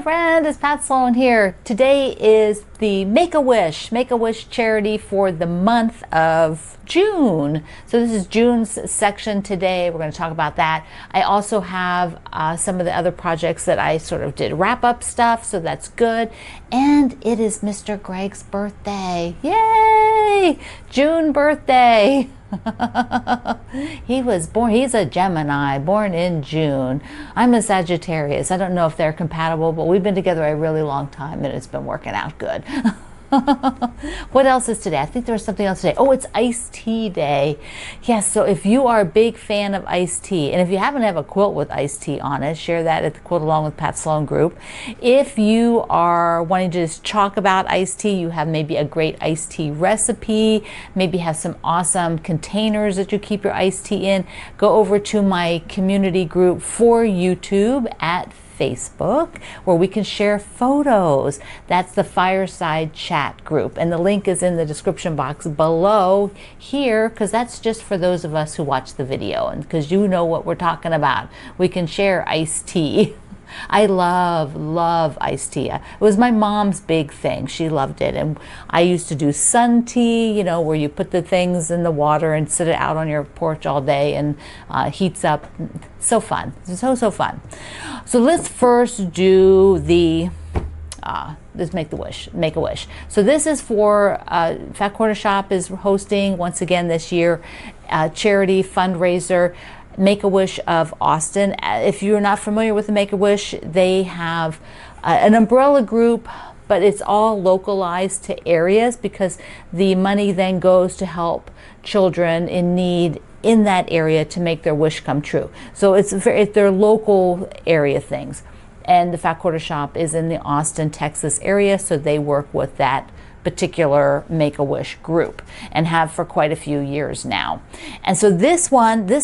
my friend, it's Pat Sloan here. Today is the Make-A-Wish charity for the month of June. So this is June's section today. We're going to talk about that. I also have some of the other projects that I sort of did wrap-up stuff, so that's good. And it is Mr. Greg's birthday. Yay! June birthday. He was born, he's a Gemini, born in June. I'm a Sagittarius. I don't know if they're compatible, but we've been together a really long time and it's been working out good. What else is today? I think there was something else today. Oh, it's iced tea day. Yes, so if you are a big fan of iced tea, and if you happen to have a quilt with iced tea on it, share that at the Quilt Along with Pat Sloan group. If you are wanting to just talk about iced tea, you have maybe a great iced tea recipe, maybe have some awesome containers that you keep your iced tea in, go over to my community group for YouTube at Facebook, where we can share photos. That's the Fireside Chat group, and the link is in the description box below here, because that's just for those of us who watch the video, and because you know what we're talking about. We can share iced tea. I love iced tea. It was my mom's big thing. She loved it. And I used to do sun tea, you know, where you put the things in the water and sit it out on your porch all day and heats up. So fun. So fun. So let's first do the let's make a wish. So this is for Fat Corner Shop is hosting once again this year charity fundraiser, Make-A-Wish of Austin. If you're not familiar with the Make-A-Wish, they have an umbrella group, but it's all localized to areas because the money then goes to help children in need in that area to make their wish come true. So they're local area things. And the Fat Quarter Shop is in the Austin, Texas area, so they work with that particular Make-A-Wish group and have for quite a few years now. And so this month, you're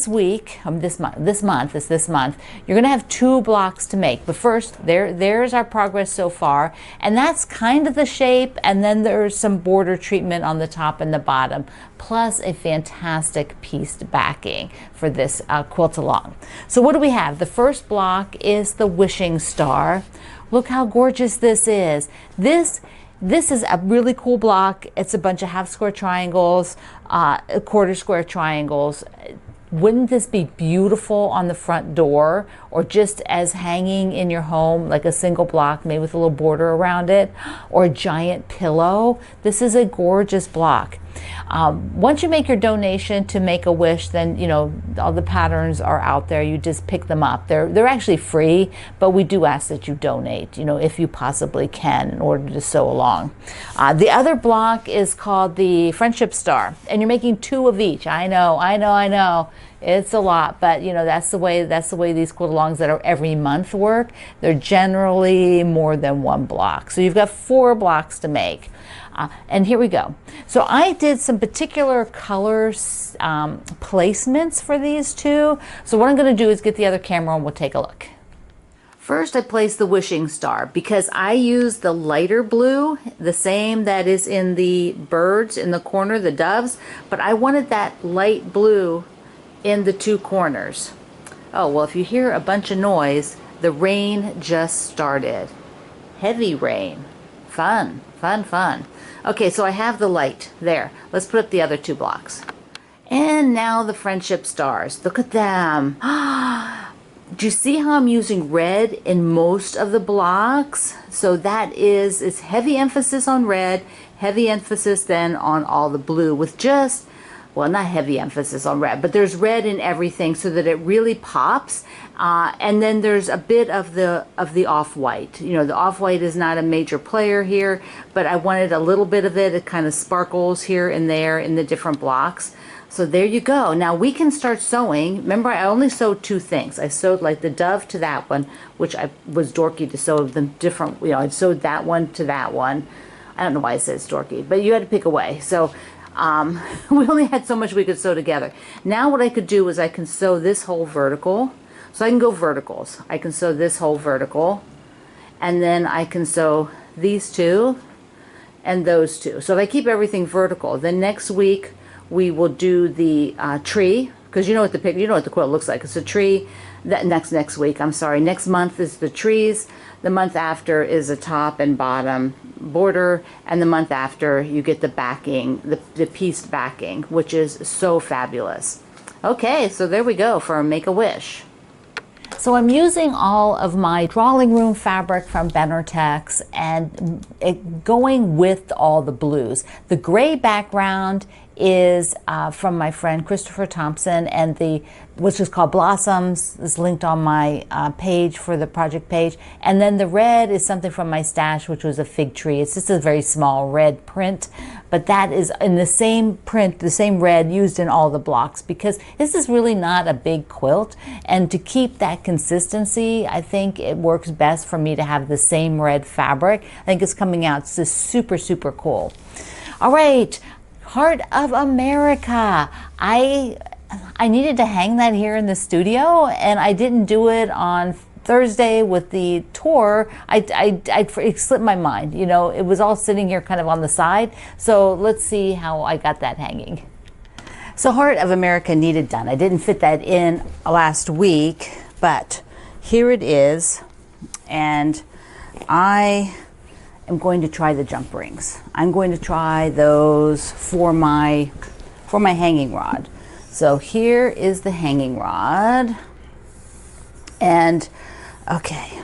gonna have 2 blocks to make. But first, there's our progress so far, and that's kind of the shape, and then there's some border treatment on the top and the bottom, plus a fantastic pieced backing for this quilt along. So what do we have? The first block is the wishing star. Look how gorgeous this is. This is a really cool block. It's a bunch of half square triangles, quarter square triangles. Wouldn't this be beautiful on the front door, or just as hanging in your home, like a single block, maybe with a little border around it, or a giant pillow? This is a gorgeous block. Once you make your donation to Make-A-Wish, then you know all the patterns are out there. You just pick them up. They're actually free, but we do ask that you donate, you know, if you possibly can, in order to sew along. The other block is called the Friendship Star, and you're making 2 of each. I know. It's a lot, but you know that's the way these quilt alongs that are every month work. They're generally more than 1 block, so you've got 4 blocks to make. And here we go. So I did some particular colors placements for these 2. So what I'm going to do is get the other camera and we'll take a look. First, I placed the wishing star because I used the lighter blue, the same that is in the birds in the corner, the doves, but I wanted that light blue in the 2 corners. Oh, well, if you hear a bunch of noise, the rain just started. Heavy rain. Fun. Okay, so I have the light there. Let's put up the other 2 blocks. And now the friendship stars. Look at them. Do you see how I'm using red in most of the blocks? So it's heavy emphasis on red, heavy emphasis then on all the blue, with just, well, not heavy emphasis on red, but there's red in everything so that it really pops. And then there's a bit of the off-white. You know, the off-white is not a major player here, but I wanted a little bit of it. It kind of sparkles here and there in the different blocks. So there you go. Now we can start sewing. Remember, I only sewed 2 things. I sewed like the dove to that one, which I was dorky to sew them different. You know, I sewed that one to that one. I don't know why I said it's dorky, but you had to pick away. So we only had so much we could sew together. Now what I could do is I can sew this whole vertical. So I can go verticals. I can sew this whole vertical, and then I can sew these 2 and those 2. So if I keep everything vertical, then next week we will do the tree because you know what the quilt looks like. It's a tree. That next week, I'm sorry, next month is the trees. The month after is a top and bottom border, and the month after you get the backing, the pieced backing, which is so fabulous. Okay, so there we go for Make-A-Wish. So I'm using all of my drawing room fabric from Benartex and going with all the blues. The gray background is from my friend Christopher Thompson, and which is called Blossoms, is linked on my page for the project page. And then the red is something from my stash, which was a fig tree. It's just a very small red print, but that is in the same print, the same red used in all the blocks, because this is really not a big quilt. And to keep that consistency, I think it works best for me to have the same red fabric. I think it's coming out just super, super cool. All right. Heart of America. I needed to hang that here in the studio, and I didn't do it on Thursday with the tour. It slipped my mind. You know, it was all sitting here kind of on the side. So let's see how I got that hanging. So Heart of America needed done. I didn't fit that in last week, but here it is, and I'm going to try the jump rings. I'm going to try those for my hanging rod. So here is the hanging rod. And okay,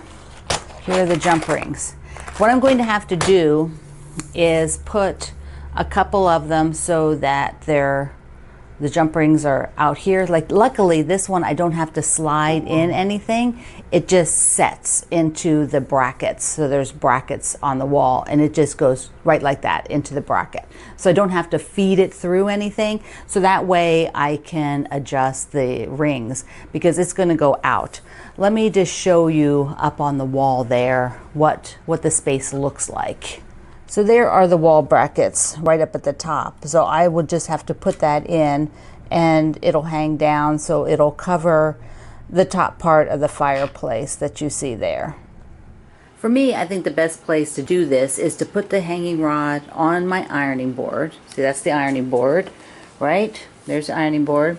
here are the jump rings. What I'm going to have to do is put a couple of them so that the jump rings are out here. Like, luckily this one I don't have to slide in anything. It just sets into the brackets. So there's brackets on the wall, and it just goes right like that into the bracket. So I don't have to feed it through anything. So that way I can adjust the rings, because it's going to go out. Let me just show you up on the wall there what the space looks like. So there are the wall brackets right up at the top. So I would just have to put that in, and it'll hang down, so it'll cover the top part of the fireplace that you see there. For me, I think the best place to do this is to put the hanging rod on my ironing board. See, that's the ironing board, right? There's the ironing board.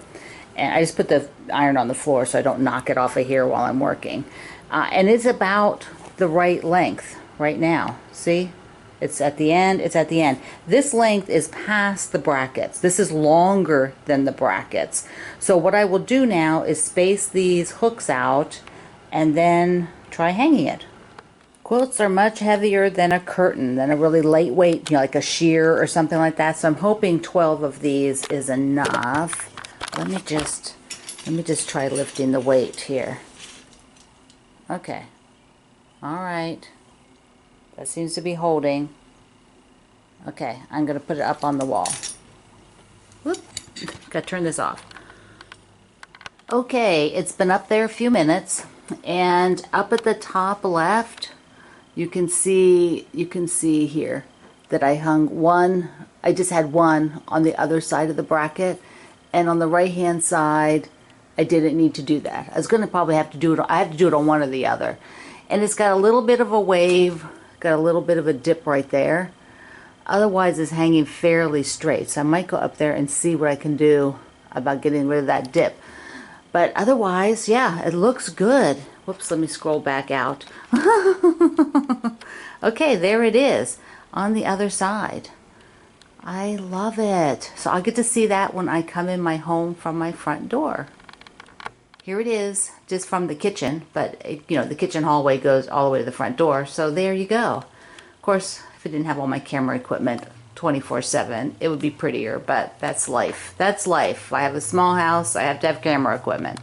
And I just put the iron on the floor so I don't knock it off of here while I'm working. And it's about the right length right now. See? It's at the end, it's at the end. This length is past the brackets. This is longer than the brackets. So what I will do now is space these hooks out and then try hanging it. Quilts are much heavier than a curtain, than a really lightweight, you know, like a sheer or something like that. So I'm hoping 12 of these is enough. Let me just try lifting the weight here. Okay. All right. That seems to be holding. Okay, I'm going to put it up on the wall. Whoop, got to turn this off. Okay, it's been up there a few minutes, and up at the top left, you can see here that I hung one. I just had one on the other side of the bracket, and on the right hand side, I didn't need to do that. I was going to probably have to do it. I have to do it on one or the other, and it's got a little bit of a wave. Got a little bit of a dip right there. Otherwise it's hanging fairly straight. So I might go up there and see what I can do about getting rid of that dip. But otherwise, yeah, it looks good. Whoops, let me scroll back out. Okay, there it is on the other side. I love it. So I'll get to see that when I come in my home from my front door. Here it is, just from the kitchen, but you know, the kitchen hallway goes all the way to the front door, so there you go. Of course, if I didn't have all my camera equipment 24/7, it would be prettier, but that's life. That's life. I have a small house, I have to have camera equipment.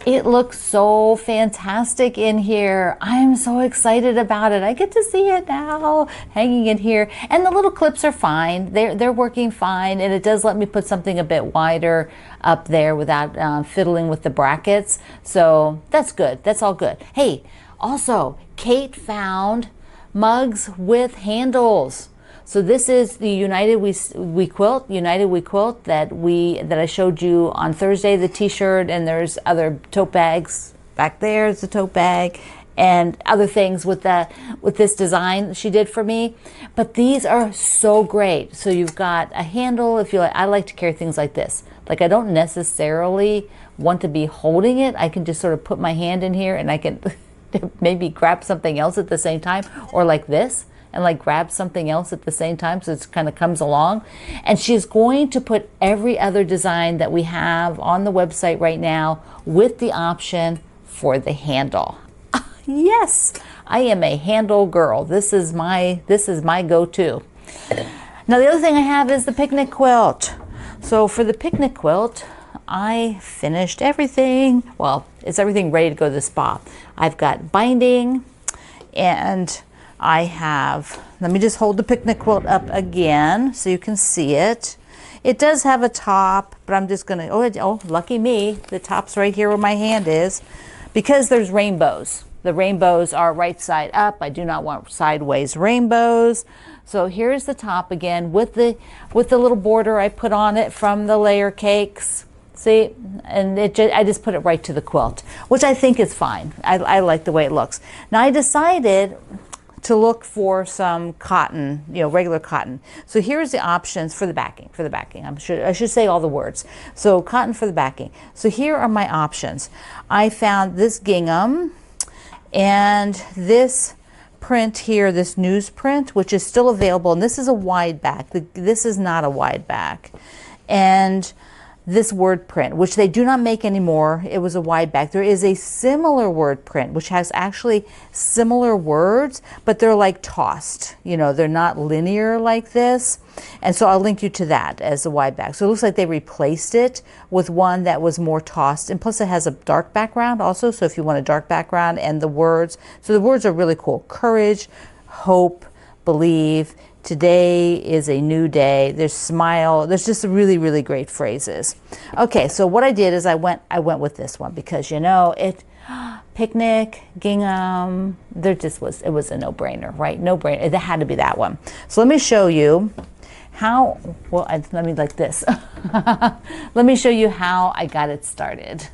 It looks so fantastic in here. I'm so excited about it. I get to see it now, hanging in here. And the little clips are fine. They're working fine, and it does let me put something a bit wider up there without fiddling with the brackets. So that's good. That's all good. Hey, also, Kate found mugs with handles. So this is the United We Quilt that I showed you on Thursday, the t-shirt, and there's other tote bags. Back there is the tote bag, and other things with this design she did for me. But these are so great. So you've got a handle if you like. I like to carry things like this. Like I don't necessarily want to be holding it. I can just sort of put my hand in here and I can maybe grab something else at the same time, or like this, and like grab something else at the same time, so it kind of comes along. And she's going to put every other design that we have on the website right now with the option for the handle. Yes, I am a handle girl. This is my go-to. Now the other thing I have is the picnic quilt. So for the picnic quilt, I finished everything. Well, it's everything ready to go to the spa. I've got binding, and I have, let me just hold the picnic quilt up again so you can see it. It does have a top, but I'm just gonna, oh, lucky me, the top's right here where my hand is, because there's rainbows. The rainbows are right side up. I do not want sideways rainbows. So here's the top again with the little border I put on it from the layer cakes. See, and I just put it right to the quilt, which I think is fine. I like the way it looks. Now I decided to look for some cotton, regular cotton. So here's the options for the backing. I should say all the words. So cotton for the backing. So here are my options. I found this gingham and this print here, this newsprint, which is still available. And this is a wide back. This is not a wide back. And this word print, which they do not make anymore. It was a wide back. There is a similar word print, which has actually similar words, but they're like tossed. They're not linear like this. And so I'll link you to that as a wide back. So it looks like they replaced it with one that was more tossed. And plus it has a dark background also. So if you want a dark background and the words, so the words are really cool. Courage, hope, believe, today is a new day. There's smile. There's just really, really great phrases. Okay, so what I did is I went with this one because picnic, gingham. It was a no-brainer, right? No-brainer. It had to be that one. So let me show you how. Well, let me like this. Let me show you how I got it started.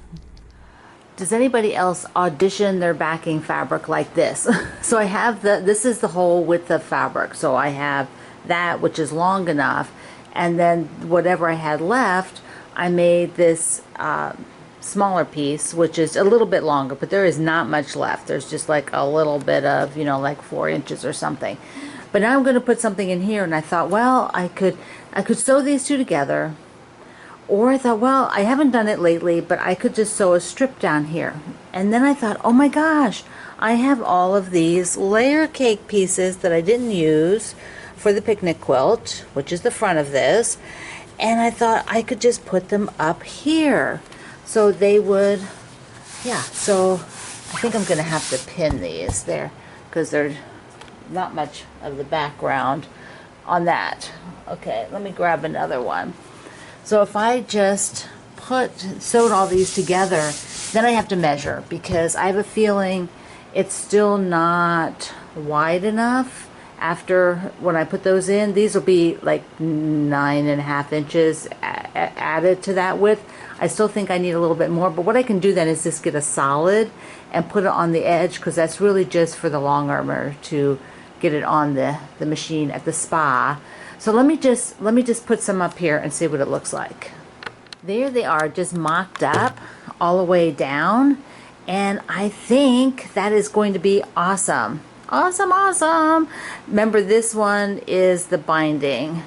Does anybody else audition their backing fabric like this? So I have this is the whole width of fabric. So I have that, which is long enough. And then whatever I had left, I made this smaller piece, which is a little bit longer, but there is not much left. There's just like a little bit of, like 4 inches or something. But now I'm going to put something in here, and I thought, well, I could sew these two together. Or I thought, well, I haven't done it lately, but I could just sew a strip down here. And then I thought, oh my gosh, I have all of these layer cake pieces that I didn't use for the picnic quilt, which is the front of this. And I thought I could just put them up here. So they would, so I think I'm going to have to pin these there because there's not much of the background on that. Okay, let me grab another one. So if I just sewed all these together, then I have to measure because I have a feeling it's still not wide enough. After when I put those in, these will be like 9.5 inches added to that width. I still think I need a little bit more, but what I can do then is just get a solid and put it on the edge because that's really just for the long armor to get it on the machine at the spa. So let me just put some up here and see what it looks like. There they are, just mocked up all the way down, and I think that is going to be awesome. Awesome. Remember, this one is the binding.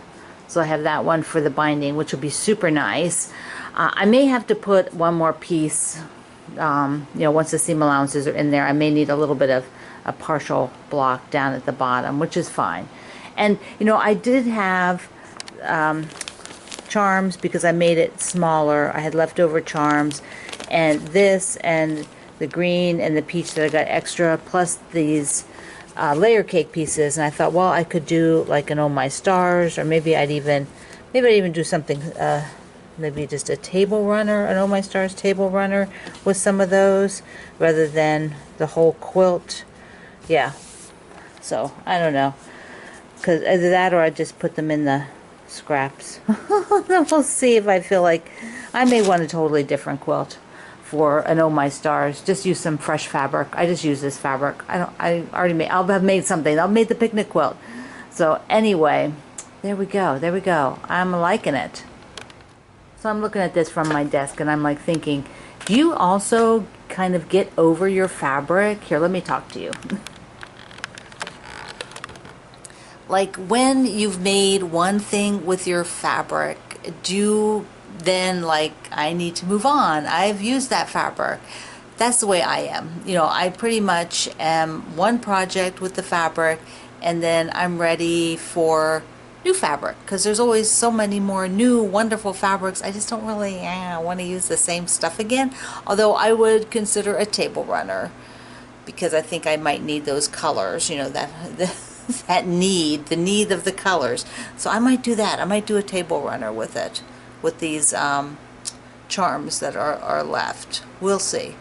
So I have that one for the binding, which will be super nice. I may have to put one more piece, once the seam allowances are in there. I may need a little bit of a partial block down at the bottom, which is fine. And, I did have charms because I made it smaller. I had leftover charms. And this and the green and the peach that I got extra, plus these layer cake pieces. And I thought, well, I could do like an Oh My Stars, or maybe I'd even do something, maybe just a table runner, an Oh My Stars table runner with some of those, rather than the whole quilt. Yeah. So, I don't know. Because either that or I just put them in the scraps. We'll see if I feel like I may want a totally different quilt for an Oh My Stars. Just use some fresh fabric. I just use this fabric. I already made, I'll have made something. I'll made the picnic quilt. So anyway, there we go. There we go. I'm liking it. So I'm looking at this from my desk and I'm like thinking, do you also kind of get over your fabric? Here, let me talk to you. Like when you've made one thing with your fabric, do you then like, I need to move on. I've used that fabric. That's the way I am. You know, I pretty much am one project with the fabric and then I'm ready for new fabric because there's always so many more new wonderful fabrics. I just don't really want to use the same stuff again. Although I would consider a table runner because I think I might need those colors, you know, that need, the need of the colors. So I might do that. I might do a table runner with it, with these charms that are left. We'll see.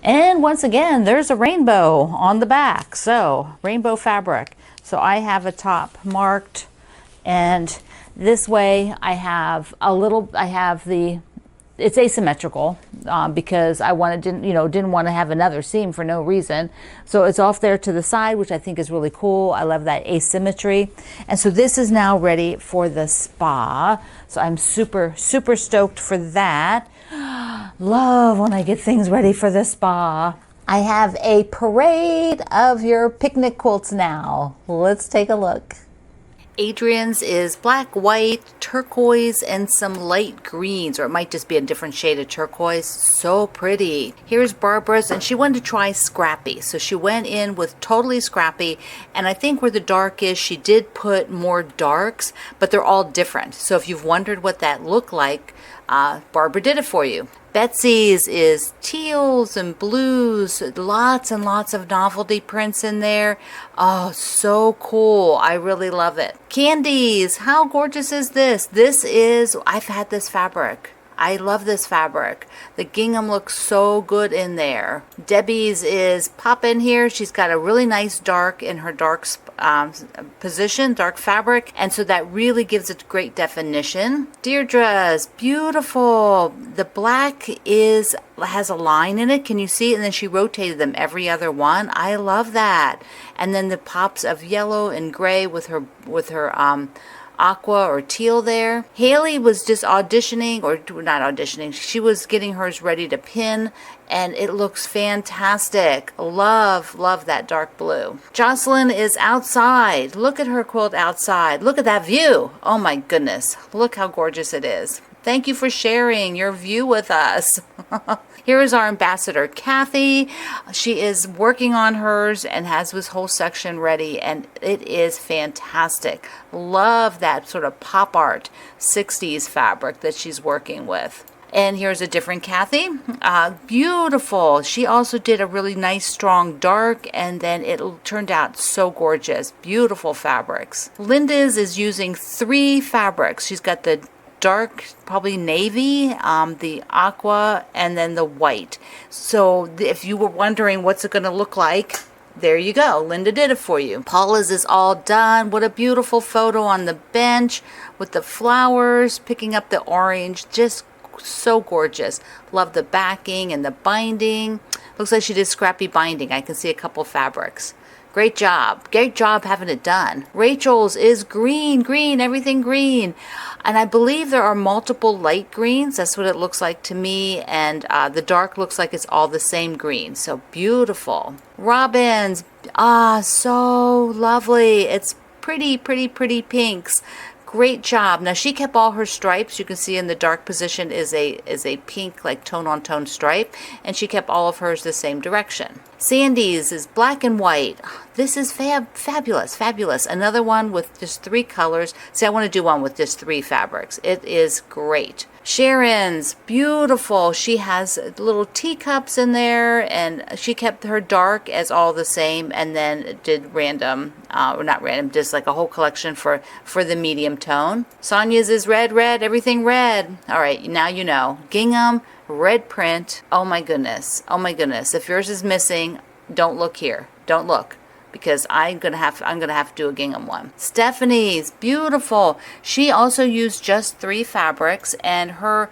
And once again, there's a rainbow on the back. So rainbow fabric. So I have a top marked, and this way I have a little, it's asymmetrical because I didn't want to have another seam for no reason. So it's off there to the side, which I think is really cool. I love that asymmetry. And so this is now ready for the spa. So I'm super, super stoked for that. Love when I get things ready for the spa. I have a parade of your picnic quilts now. Let's take a look. Adrian's is black, white, turquoise, and some light greens, or it might just be a different shade of turquoise. So pretty. Here's Barbara's, and she wanted to try scrappy. So she went in with totally scrappy, and I think where the dark is, she did put more darks, but they're all different. So if you've wondered what that looked like, Barbara did it for you. Betsy's is teals and blues, lots and lots of novelty prints in there. Oh, so cool. I really love it. Candies, how gorgeous is this? I've had this fabric. I love this fabric. The gingham looks so good in there. Debbie's is pop in here. She's got a really nice dark in her dark position, dark fabric, and so that really gives it great definition. Deirdre's, beautiful. The black has a line in it. Can you see? And then she rotated them every other one. I love that. And then the pops of yellow and gray with her aqua or teal there. Haley was just auditioning, or not auditioning, she was getting hers ready to pin, and it looks fantastic. Love that dark blue. Jocelyn is outside. Look at her quilt outside. Look at that view. Oh my goodness. Look how gorgeous it is. Thank you for sharing your view with us. Here is our ambassador, Kathy. She is working on hers and has this whole section ready, and it is fantastic. Love that sort of pop art 60s fabric that she's working with. And here's a different Kathy. Beautiful. She also did a really nice strong dark, and then it turned out so gorgeous. Beautiful fabrics. Linda's is using 3 fabrics. She's got the dark, probably navy, the aqua, and then the white. So if you were wondering what's it going to look like, there you go. Linda did it for you. Paula's is all done. What a beautiful photo on the bench with the flowers, picking up the orange. Just so gorgeous. Love the backing and the binding. Looks like she did scrappy binding. I can see a couple fabrics. Great job. Great job having it done. Rachel's is green, everything green. And I believe there are multiple light greens. That's what it looks like to me. And the dark looks like it's all the same green. So beautiful. Robin's, so lovely. It's pretty pinks. Great job. Now she kept all her stripes. You can see in the dark position is a pink, like tone on tone stripe, and she kept all of hers the same direction. Sandy's is black and white. This is fabulous. Another one with just 3 colors. See, I want to do one with just 3 fabrics. It is great. Sharon's, beautiful. She has little teacups in there, and she kept her dark as all the same, and then did random, or not random, just like a whole collection for the medium tone. Sonia's is red, everything red. All right, now you know. Gingham, red print. Oh my goodness. If yours is missing, don't look here. Don't look. because I'm gonna have to do a gingham one. Stephanie's beautiful. She also used just 3 fabrics, and her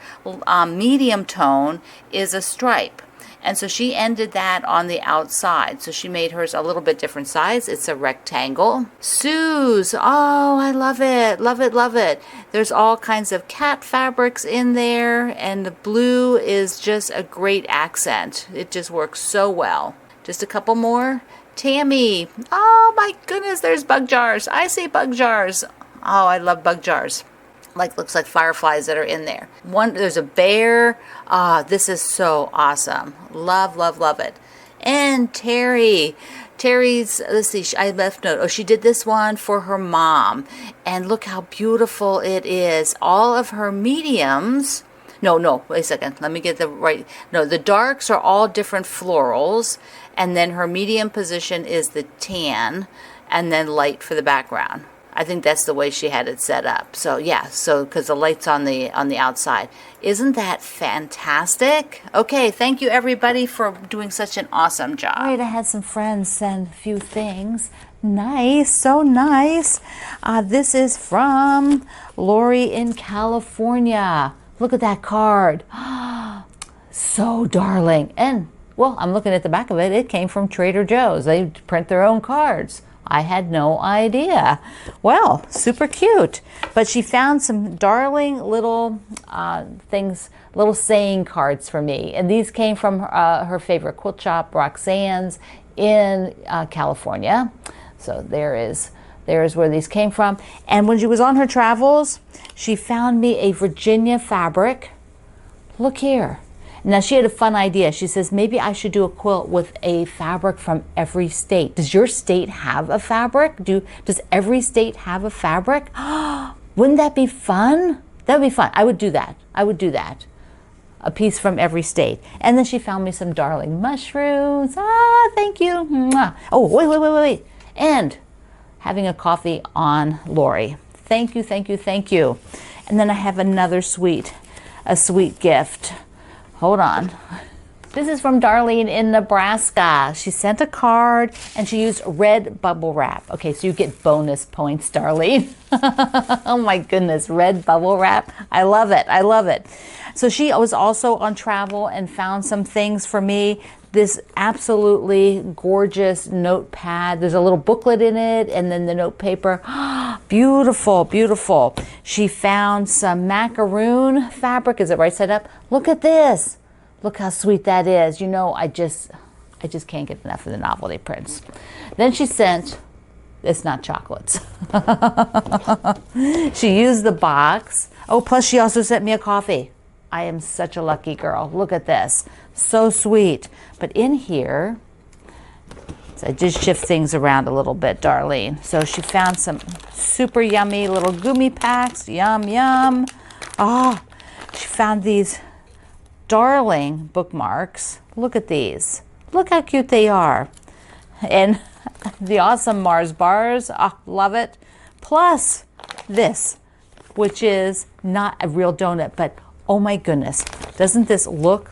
medium tone is a stripe. And so she ended that on the outside. So she made hers a little bit different size. It's a rectangle. Sue's, oh, I love it, love it, love it. There's all kinds of cat fabrics in there, and the blue is just a great accent. It just works so well. Just a couple more. Tammy, oh my goodness, there's bug jars. I see bug jars. Oh, I love bug jars. Like, looks like fireflies that are in there. There's a bear. This is so awesome. Love, love, love it. And Terry's, let's see, I left note. Oh, she did this one for her mom. And look how beautiful it is. All of her mediums. No, wait a second. Let me get the right. No, the darks are all different florals. And then her medium position is the tan. And then light for the background. I think that's the way she had it set up. So yeah, so because the light's on the outside. Isn't that fantastic? Okay, thank you everybody for doing such an awesome job. All right, I had some friends send a few things. Nice, so nice. This is from Lori in California. Look at that card. So darling. And well, I'm looking at the back of it. It came from Trader Joe's. They print their own cards. I had no idea. Well, super cute. But she found some darling little things, little saying cards for me. And these came from her favorite quilt shop, Roxanne's, in California. So there is where these came from. And when she was on her travels, she found me a Virginia fabric. Look here. Now, she had a fun idea. She says, maybe I should do a quilt with a fabric from every state. Does your state have a fabric? Does every state have a fabric? Wouldn't that be fun? That would be fun. I would do that. I would do that. A piece from every state. And then she found me some darling mushrooms. Thank you. Mwah. Oh, wait. And having a coffee on Lori. Thank you, thank you, thank you. And then I have another a sweet gift. Hold on. This is from Darlene in Nebraska. She sent a card and she used red bubble wrap. Okay, so you get bonus points, Darlene. Oh my goodness, red bubble wrap. I love it, I love it. So she was also on travel and found some things for me. This absolutely gorgeous notepad. There's a little booklet in it and then the note paper. Beautiful, beautiful. She found some macaroon fabric. Is it right side up? Look at this. Look how sweet that is. You know, I just can't get enough of the novelty prints. Then she sent, it's not chocolates. She used the box. Oh, plus she also sent me a coffee. I am such a lucky girl. Look at this. So sweet. But in here, so I did shift things around a little bit, Darlene. So she found some super yummy little gummy packs. Yum, yum. Oh, she found these darling bookmarks. Look at these. Look how cute they are. And the awesome Mars bars. Oh, love it. Plus this, which is not a real donut, but oh my goodness, doesn't this look?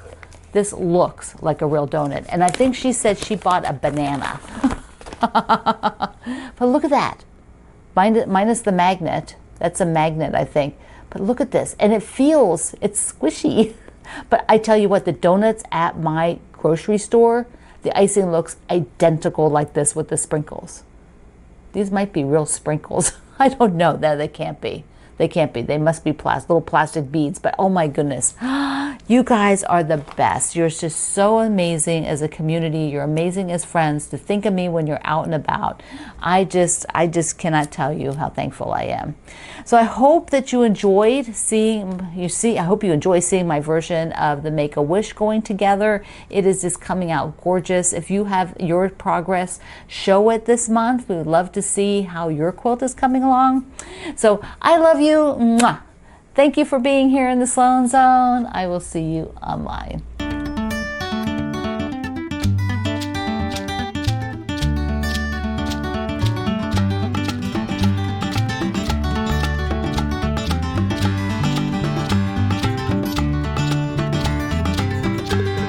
This looks like a real donut. And I think she said she bought a banana. But look at that. Minus the magnet. That's a magnet, I think. But look at this. And it's squishy. But I tell you what, the donuts at my grocery store, the icing looks identical like this with the sprinkles. These might be real sprinkles. I don't know. No, they can't be. They can't be. They must be little plastic beads. But oh my goodness. You guys are the best. You're just so amazing as a community. You're amazing as friends. To think of me when you're out and about. I just cannot tell you how thankful I am. So I hope that you enjoyed I hope you enjoy seeing my version of the Make-A-Wish going together. It is just coming out gorgeous. If you have your progress, show it this month. We would love to see how your quilt is coming along. So I love you. Mwah. Thank you for being here in the Sloan Zone. I will see you online.